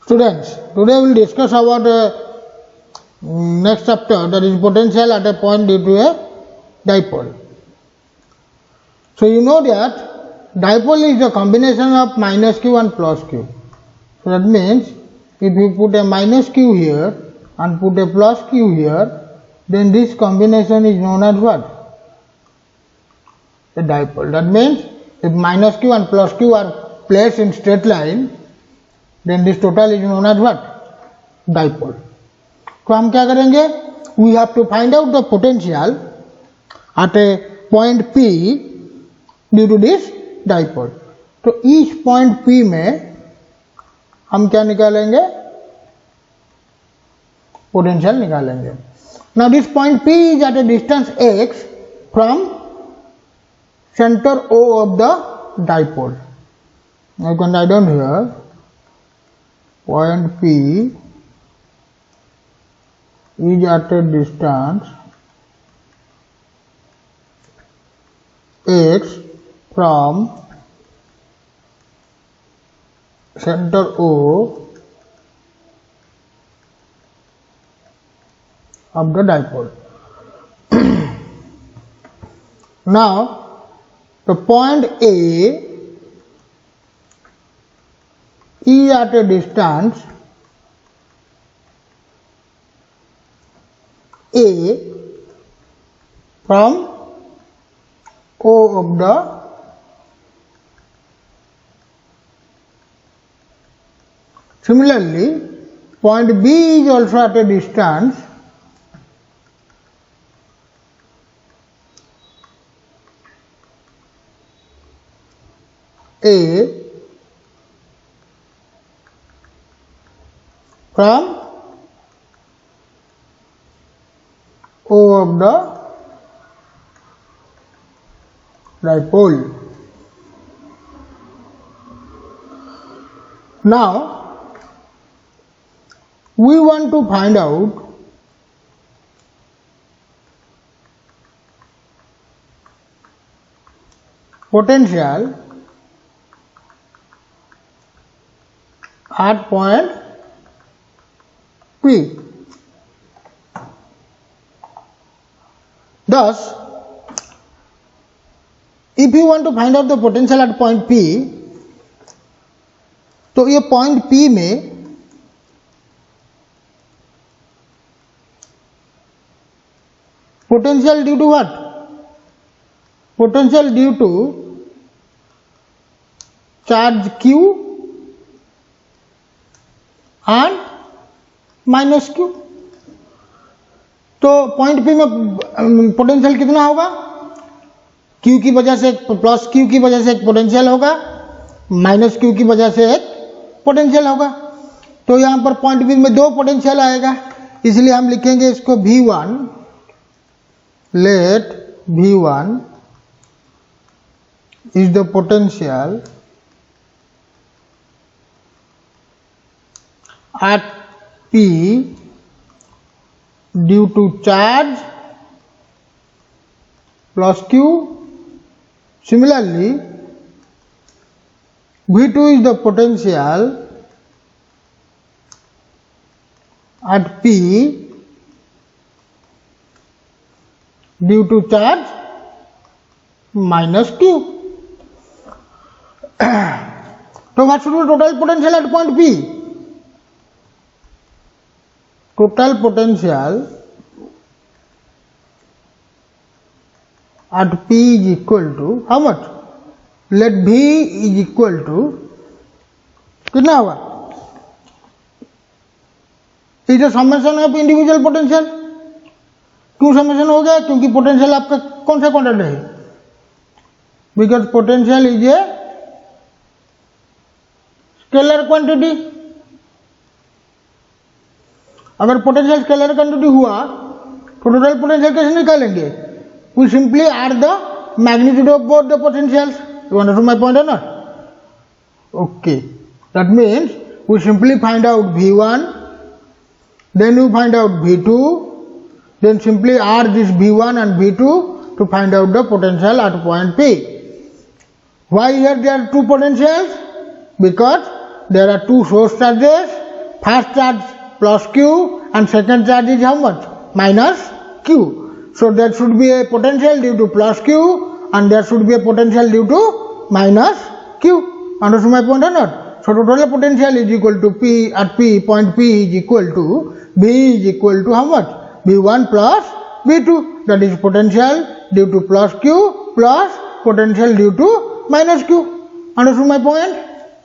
Students, today we will discuss about next chapter, that is potential at a point due to a dipole. So you know that dipole is a combination of minus q and plus q. So that means if you put a minus q here and put a plus q here, then this combination is known as what? A dipole. That means if minus q and plus q are placed in straight line, then this total is known as what? Dipole. तो हम क्या करेंगे? We have to find out the potential at a point P due to this dipole. तो each point P में हम क्या निकालेंगे? Potential निकालेंगे. Now this point P is at a distance x from center O of the dipole. I can write down here. Point P is at a distance x from center O of the dipole. Now, the point A is at a distance A from O of the similarly point B is also at a distance A from O of the dipole. Now, we want to find out potential at point P. Thus, if you want to find out the potential at point P, तो ये point P में potential due to what? Potential due to charge Q and minus Q. तो point P में potential कितना होगा? Q की वजह से प्लस Q की वजह से एक पोटेंशियल होगा, माइनस Q की वजह से एक पोटेंशियल होगा. तो यहाँ पर पॉइंट पी में दो पोटेंशियल आएगा, इसलिए हम लिखेंगे इसको V1. Let V1 is the potential at P due to charge plus Q. Similarly, V2 is the potential at P due to charge minus Q. So what should be total potential at point P? Total potential at P is equal to how much? Let V is equal to कितना होगा? Is a summation of individual potential. क्यों summation हो गया? क्योंकि potential आपका कौन सा quantity है? Because potential is a scalar quantity. अगर पोटेंशियल स्केलर क्वांटिटी हुआ तो टोटल पोटेंशियल कैसे निकालेंगे? We simply add the magnitude of both the potentials. You understand my point or not? Okay, that means we simply find out V1, then you find out V2, then simply add this V1 and V2 to find out the potential at point P. Why here there are two potentials? Because there are two source charges first charge plus Q and second charge is how much? Minus Q. So there should be a potential due to plus Q and there should be a potential due to minus Q. Understood my point or not? So total potential is equal to P at P, point P is equal to B is equal to how much? B1 plus B2. That is potential due to plus Q plus potential due to minus Q. Understood my point?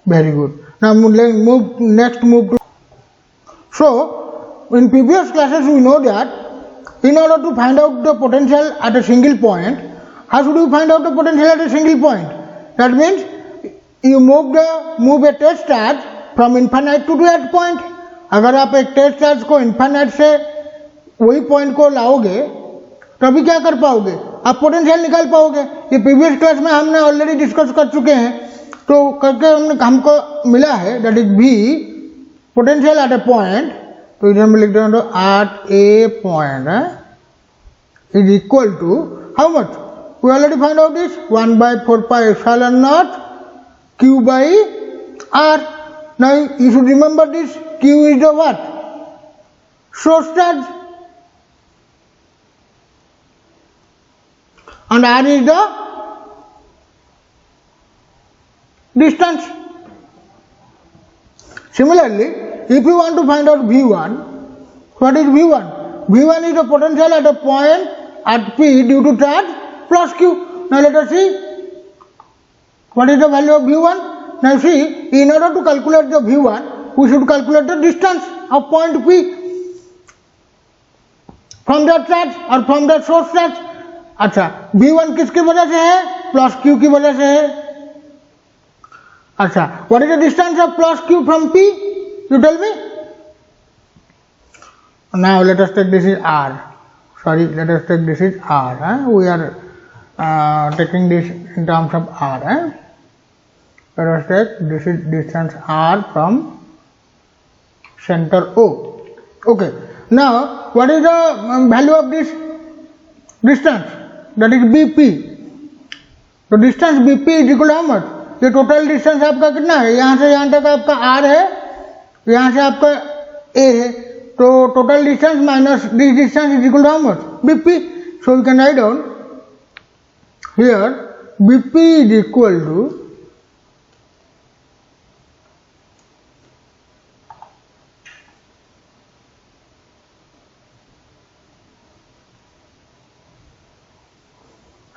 Very good. Now next move to. So in previous classes we know that in order to find out the potential at a single point, how should you find out the potential at a single point? That means you move a test charge from infinite to that point. अगर आप एक test charge को infinite से वही point को लाओगे तभी क्या कर पाओगे? आप पोटेंशियल निकाल पाओगे. ये प्रीवियस क्लास में हमने ऑलरेडी डिस्कस कर चुके हैं. तो करके हमको मिला है that is B potential at a point. तो इधर में लिख दें तो at a point is equal to how much? We already find out this 1/4πε0 Q by R. Now you should remember this. Q is the what? Source charge. And R is the distance. Similarly, if you want to find out V1, what is V1? V1 is the potential at a point at P due to charge plus Q. Now let us see what is the value of V1. Now see, in order to calculate the V1, we should calculate the distance of point P from that charge or from that source charge. अच्छा, V1 किसकी वजह से है? Plus Q की वजह से है. अच्छा, what is the distance of plus Q from P? You tell me. Now let us take this is R. Sorry, let us take this is R. We are taking this in terms of R. Let us take this is distance R from center O. Okay. Now what is the value of this distance? That is BP. तो distance BP is equal to how much? ये total distance आपका कितना है? यहाँ से यहाँ तक आपका R है, यहाँ से आपका A है. तो total distance minus this distance is equal to how much? BP. So we can write down here BP is equal to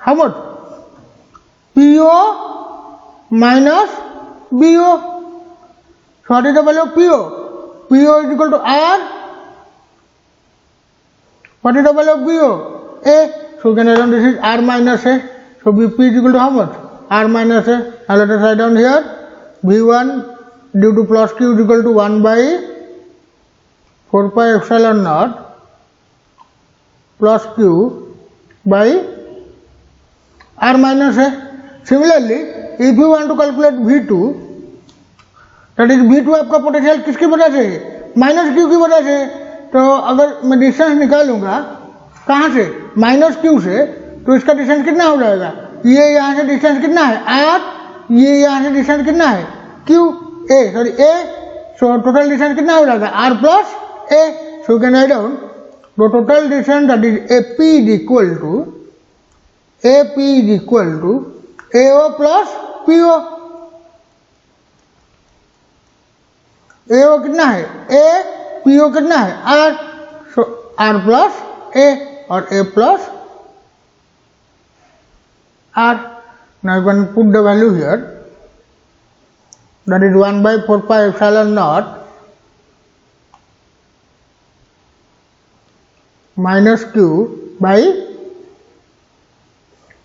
how much? PO minus BO. So what is the value of PO? PO is equal to R. What is the value of BO? A. So we can write down this is R minus A. So BP is equal to how much? R minus A. Now let us write down here V1 due to plus Q is equal to 1/4πε0 plus Q by R minus A. Similarly, if you want to calculate V2, that is V2 आपका potential किसकी वजह से है? Minus Q की वजह से. तो अगर मैं डिस्टेंस निकालूंगा कहाँ से? माइनस Q से, तो इसका डिस्टेंस कितना हो जाएगा? ये यहाँ से डिस्टेंस कितना है? R. ये यहाँ से डिस्टेंस कितना है? Q. A. Sorry A. So total distance कितना हो जाएगा? R plus A. So you can write down the total distance that is AP is equal to AP is equal to AO plus PO. AO कितना है? A. PO कितना है? R. So R plus A और A plus R. Now you can put the value here. That is 1/4πε0 minus Q by.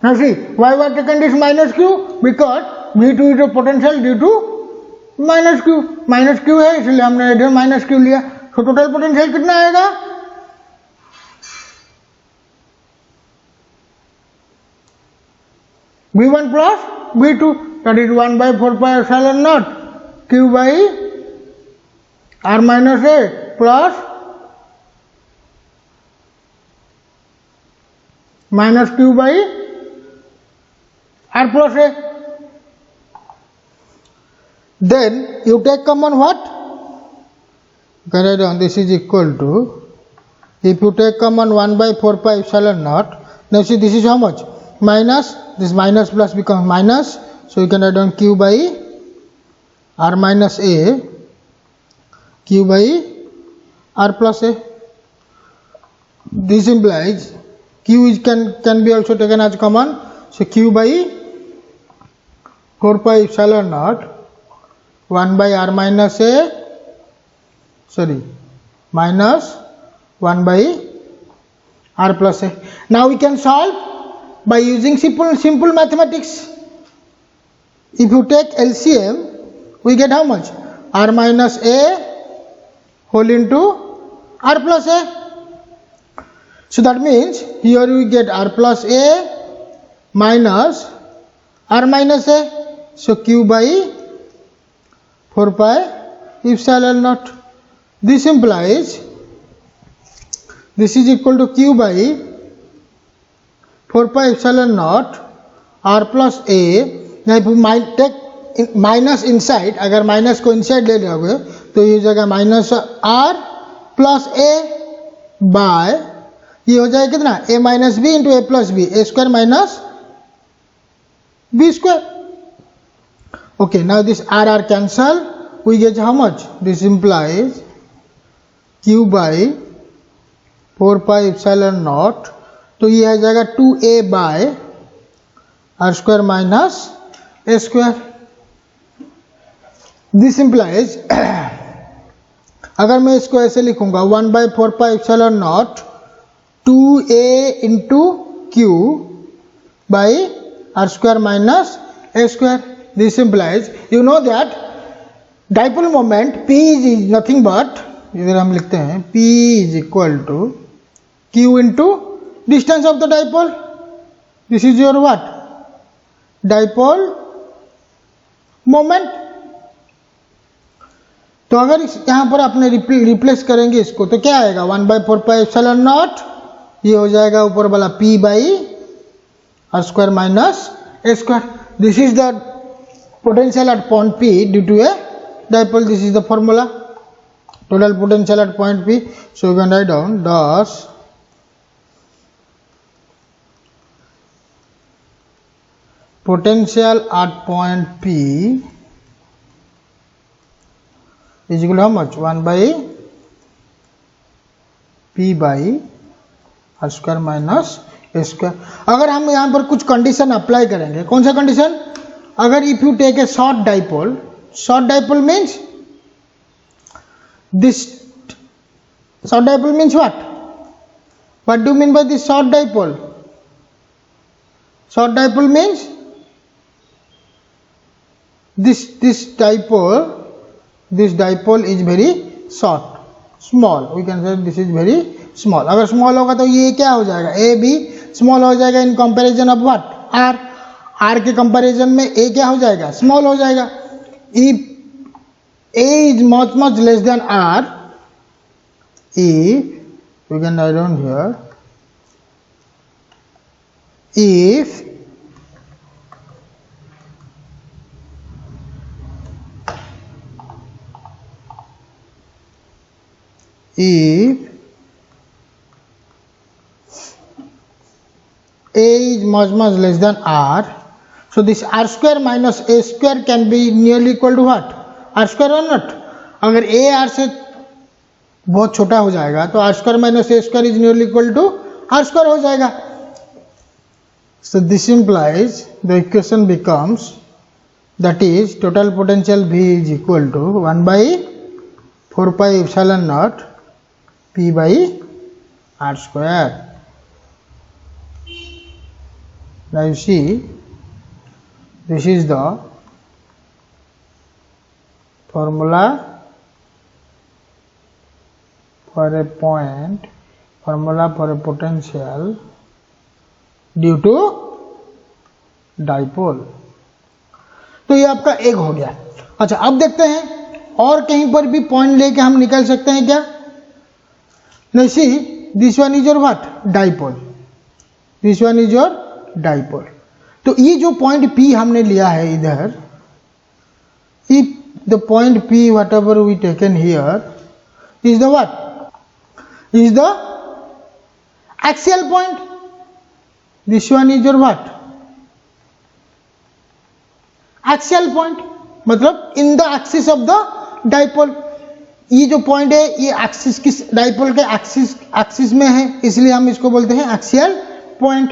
Now see, why we are taking this minus Q? Because V2 is a potential due to minus Q. Minus Q है इसलिए हमने इधर minus Q लिया. तो total potential कितना आएगा? V1 plus V2, that is 1/4πε0 Q by R minus A plus minus Q by R plus A. Then you take common what? can write down this is equal to, if you take common 1 by 4 pi epsilon naught, now see this is how much? Minus, this minus plus becomes minus, so you can write down q by r minus a, q by r plus a. This implies q is can be also taken as common, so q by 4 pi epsilon naught 1 by r minus a, minus 1 by r plus a. Now we can solve by using simple mathematics. If you take LCM, we get how much? R minus a whole into r plus a. So that means here we get r plus a minus r minus a. So q by 4 pi epsilon naught. This implies this is equal to q by 4 pi epsilon naught r plus a. Now if you take minus inside, अगर minus को inside ले लोगे तो ये हो जाएगा minus r plus a by, ये हो जाएगा कितना? A minus b into a plus b, a square minus b square. Okay, now this r cancel, we get how much? This implies q by 4 pi epsilon naught, तो ये आ जाएगा 2a by r square minus a square. This implies अगर मैं इसको ऐसे लिखूंगा 1 by 4 pi epsilon naught 2a into q by r square minus a square. This implies, you know that dipole moment p is nothing but, इधर हम लिखते हैं p is equal to q into distance of the dipole. This is your what? Dipole moment. तो अगर यहाँ पर आपने replace करेंगे इसको तो क्या आएगा? 1 by 4 pi epsilon naught, ये हो जाएगा ऊपर वाला p by r square minus a square. This is the potential at point P due to a dipole. This is the formula, total potential at point P. So you can write down dash potential at point P is equal to how much? 1 by P by r square minus a square. अगर हम यहाँ पर कुछ condition apply करेंगे, कौन सा condition? अगर if you take a short dipole means this short dipole means what? What do you mean by this short dipole? Short dipole means this dipole is very short, small. We can say this is very small. अगर small होगा तो ये क्या हो जाएगा? A भी small हो जाएगा in comparison of what? R. R के कंपैरिजन में A क्या हो जाएगा? स्मॉल हो जाएगा. If A is much less than R, if we can write down here, if A is much less than R, so this r square minus a square can be nearly equal to what? R square or not? अगर a r से बहुत छोटा हो जाएगा तो r square minus a square is nearly equal to r square हो जाएगा. So this implies the equation becomes, that is total potential V is equal to 1 by 4 pi epsilon naught P by r square. Now you see, this is the formula for a point, formula for a potential due to dipole. तो ये आपका एक हो गया. अच्छा, अब देखते हैं और कहीं पर भी पॉइंट लेके हम निकल सकते हैं क्या? Now see, this one is your what? Dipole. This one is your dipole. तो ये जो पॉइंट P हमने लिया है इधर, if the point P whatever we taken here, is the what? Is the axial point. This one is your what? Axial point. मतलब in the axis of the dipole. ये जो पॉइंट है ये axis किस डाइपोल के axis में है, इसलिए हम इसको बोलते हैं एक्सियल पॉइंट।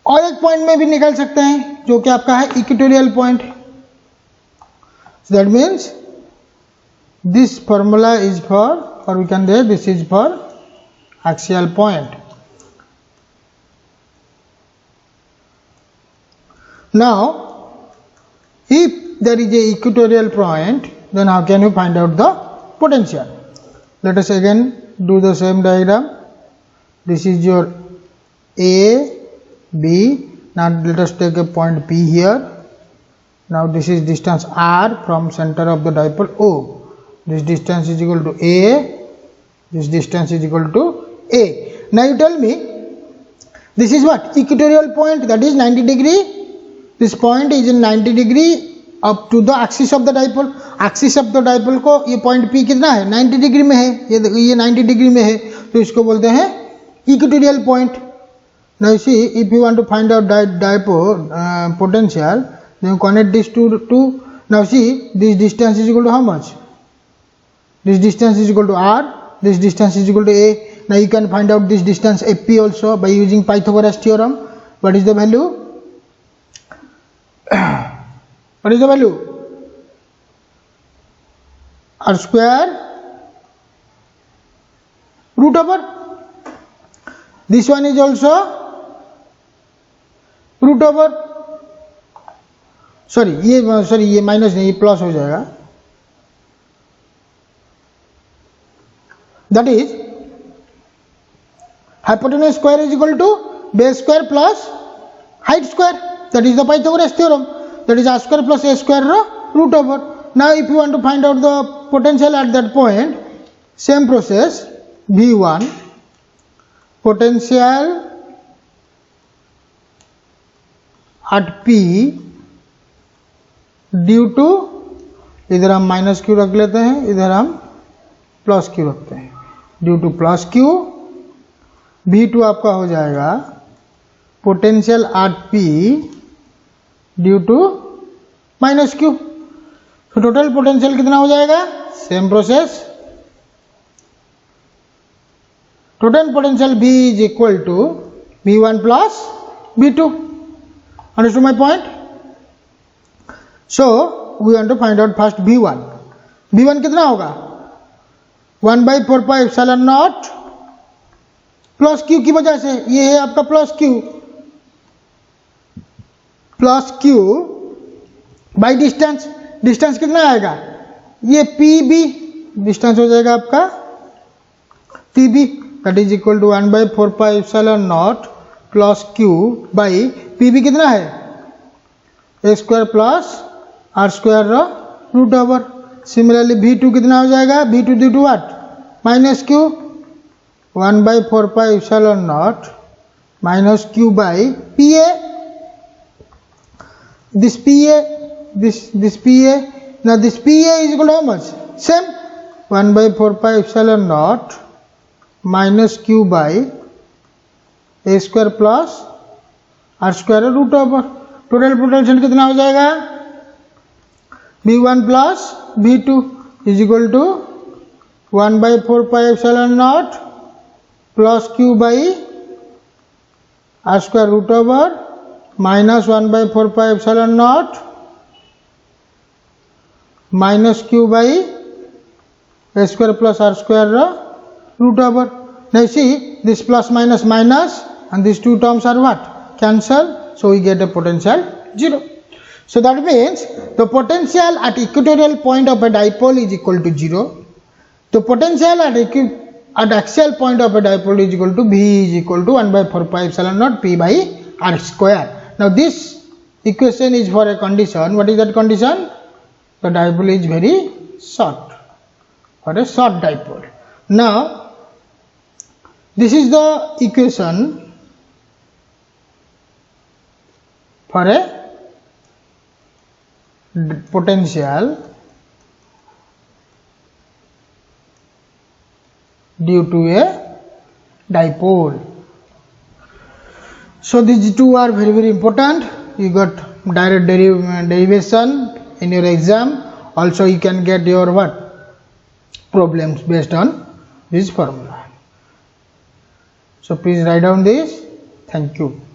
और एक पॉइंट में भी निकल सकते हैं जो कि आपका है equatorial point. That means this formula is for, और we can say this is for axial point. Now if there is a equatorial point, then how can you find out the potential? Let us again do the same diagram. This is your A, B. Now let us take a point P here. Now this is distance R from center of the dipole O. This distance is equal to A. This distance is equal to A. Now you tell me, this is what? Equatorial point, that is 90 degree. This point is in 90 degree up to the axis of the dipole. Axis of the dipole को ये point P कितना है? 90 degree में है। ये 90 degree में है, तो इसको बोलते हैं equatorial point. Now see, if you want to find out dipole potential, then connect this to now see, this distance is equal to how much? This distance is equal to r, this distance is equal to a. Now you can find out this distance fp also by using Pythagoras theorem. What is the value? What is the value? R square root over. This one is also root over. Sorry ये minus नहीं, ये plus हो जाएगा। That is hypotenuse square is equal to base square plus height square. That is the Pythagoras theorem. That is r square plus a square root over. Now if you want to find out the potential at that point, same process. V1 potential at P due to, इधर हम minus Q रख लेते हैं, इधर हम plus Q रखते हैं, due two plus Q. V2 आपका हो जाएगा potential at P due to minus Q. तो टोटल पोटेंशियल कितना हो जाएगा? Same process, total potential V is equal to V1 plus V2। Understood my point? So we want to find out first V1। V1 कितना होगा? 1/4πε0 plus Q की वजह से, ये है आपका plus q by distance. Distance कितना आएगा? ये PB डिस्टेंस हो जाएगा आपका PB, that is equal to 1/4πε0 plus q by PB कितना है? a square plus r square root over. Similarly V2 कितना हो जाएगा? V2 due to what? Minus q, 1/4πε0 minus q by PA. This PA, this PA. Now this PA is equal to how much? Same, 1/4πε0 minus q by a square plus r square root over. Total potential कितना हो जाएगा? V1 plus V2 is equal to 1/4πε0 plus q by r square root over minus 1/4πε0 minus q by a square plus r square root over. Now see, this plus minus minus and these two terms are what? Cancel, so we get a potential 0. So that means the potential at equatorial point of a dipole is equal to 0. The potential at axial point of a dipole is equal to V is equal to 1/4πε0 P by R square. Now this equation is for a condition. What is that condition? The dipole is very short, for a short dipole. Now this is the equation for a potential due to a dipole. So these two are very, very important. You got direct derivation in your exam. Also you can get your what problems based on this formula. So please write down this. Thank you.